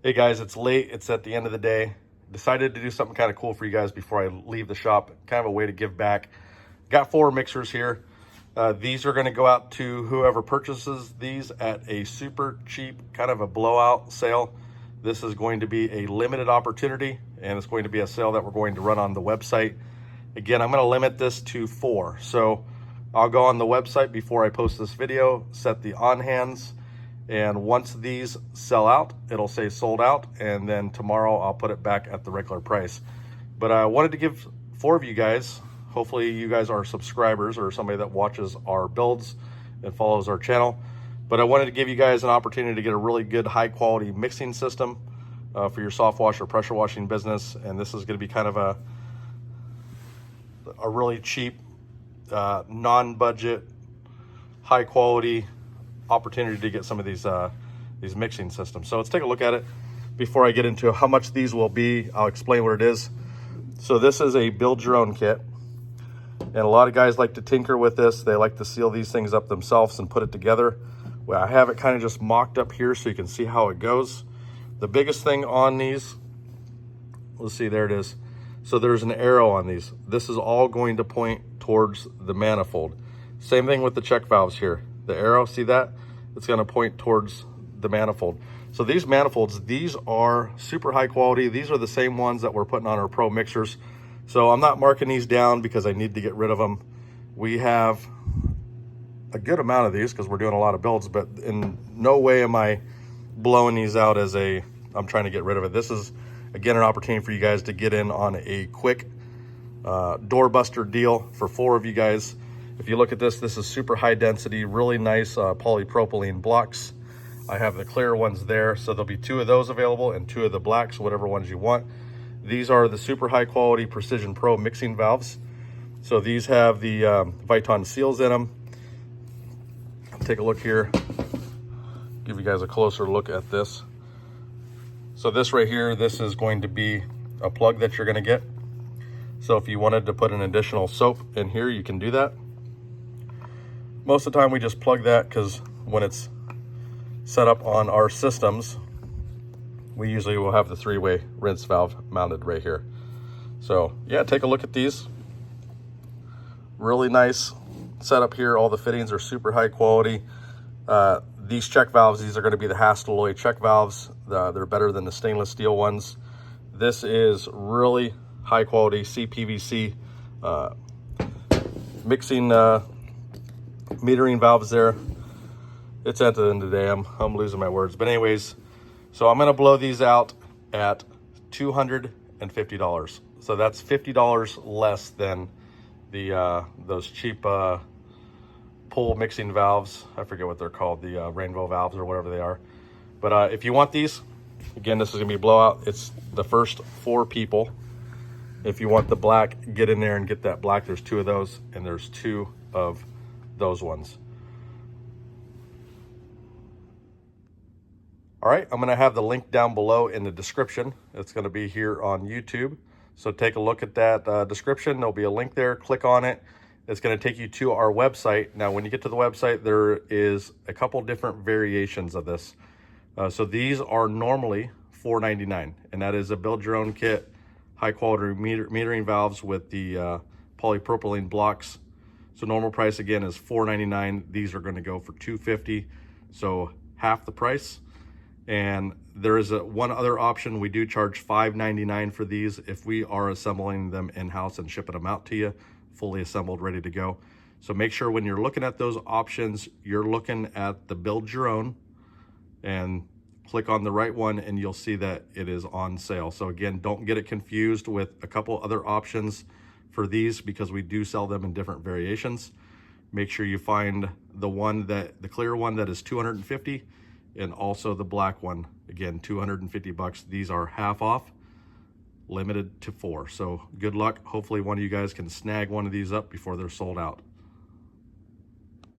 Hey guys, it's late. It's at the end of the day. Decided to do something kind of cool for you guys before I leave the shop. Kind of a way to give back. Got 4 mixers here. These are going to go out to whoever purchases these at a super cheap, kind of a blowout sale. This is going to be a limited opportunity, and it's going to be a sale that we're going to run on the website. Again, I'm going to limit this to 4. So I'll go on the website before I post this video, set the on hands, and once these sell out, it'll say sold out, and then tomorrow I'll put it back at the regular price. But I wanted to give 4 of you guys, hopefully you guys are subscribers or somebody that watches our builds and follows our channel. But I wanted to give you guys an opportunity to get a really good high quality mixing system for your soft wash or pressure washing business. And this is going to be kind of a really cheap, non-budget, high quality opportunity to get some of these mixing systems. So let's take a look at it. Before I get into how much these will be, I'll explain what it is. So this is a build your own kit, and a lot of guys like to tinker with this. They like to seal these things up themselves and put it together. Well, I have it kind of just mocked up here so you can see how it goes. The biggest thing on these, let's see, there it is. So there's an arrow on these. This is all going to point towards the manifold. Same thing with the check valves here. The arrow, see that? It's going to point towards the manifold. So these manifolds, these are super high quality. These are the same ones that we're putting on our Pro mixers. So I'm not marking these down because I need to get rid of them. We have a good amount of these because we're doing a lot of builds, but in no way am I blowing these out as I'm trying to get rid of it. This is, again, an opportunity for you guys to get in on a quick doorbuster deal for 4 of you guys. If you look at this, this is super high density, really nice polypropylene blocks. I have the clear ones there, so there'll be 2 of those available and 2 of the blacks, whatever ones you want. These are the super high quality Precision Pro mixing valves. So these have the Viton seals in them. Take a look here, give you guys a closer look at this. So this right here, this is going to be a plug that you're gonna get. So if you wanted to put an additional soap in here, you can do that. Most of the time we just plug that because when it's set up on our systems, we usually will have the 3-way rinse valve mounted right here. So yeah, take a look at these. Really nice setup here. All the fittings are super high quality. These check valves, these are going to be the Hastelloy check valves. They're better than the stainless steel ones. This is really high quality CPVC mixing metering valves there. It's at the end of the day, I'm losing my words. But anyways, so I'm gonna blow these out at $250. So that's $50 less than the those cheap pull mixing valves. I forget what they're called, the rainbow valves or whatever they are. But if you want these, again, this is gonna be a blowout. It's the first 4 people. If you want the black, get in there and get that black. There's 2 of those, and there's 2 of those ones. All right, I'm gonna have the link down below in the description. It's gonna be here on YouTube. So take a look at that description. There'll be a link there, click on it. It's gonna take you to our website. Now, when you get to the website, there is a couple different variations of this. So these are normally $4.99, and that is a build your own kit, high quality metering valves with the polypropylene blocks. So normal price again is $4.99. These are gonna go for $250, so half the price. And there is one other option. We do charge $5.99 for these if we are assembling them in-house and shipping them out to you, fully assembled, ready to go. So make sure when you're looking at those options, you're looking at the build your own, and click on the right one and you'll see that it is on sale. So again, don't get it confused with a couple other options for these because we do sell them in different variations. Make sure you find the clear one that is $250, and also the black one, again, $250. These are half off, limited to 4. So good luck. Hopefully one of you guys can snag one of these up before they're sold out.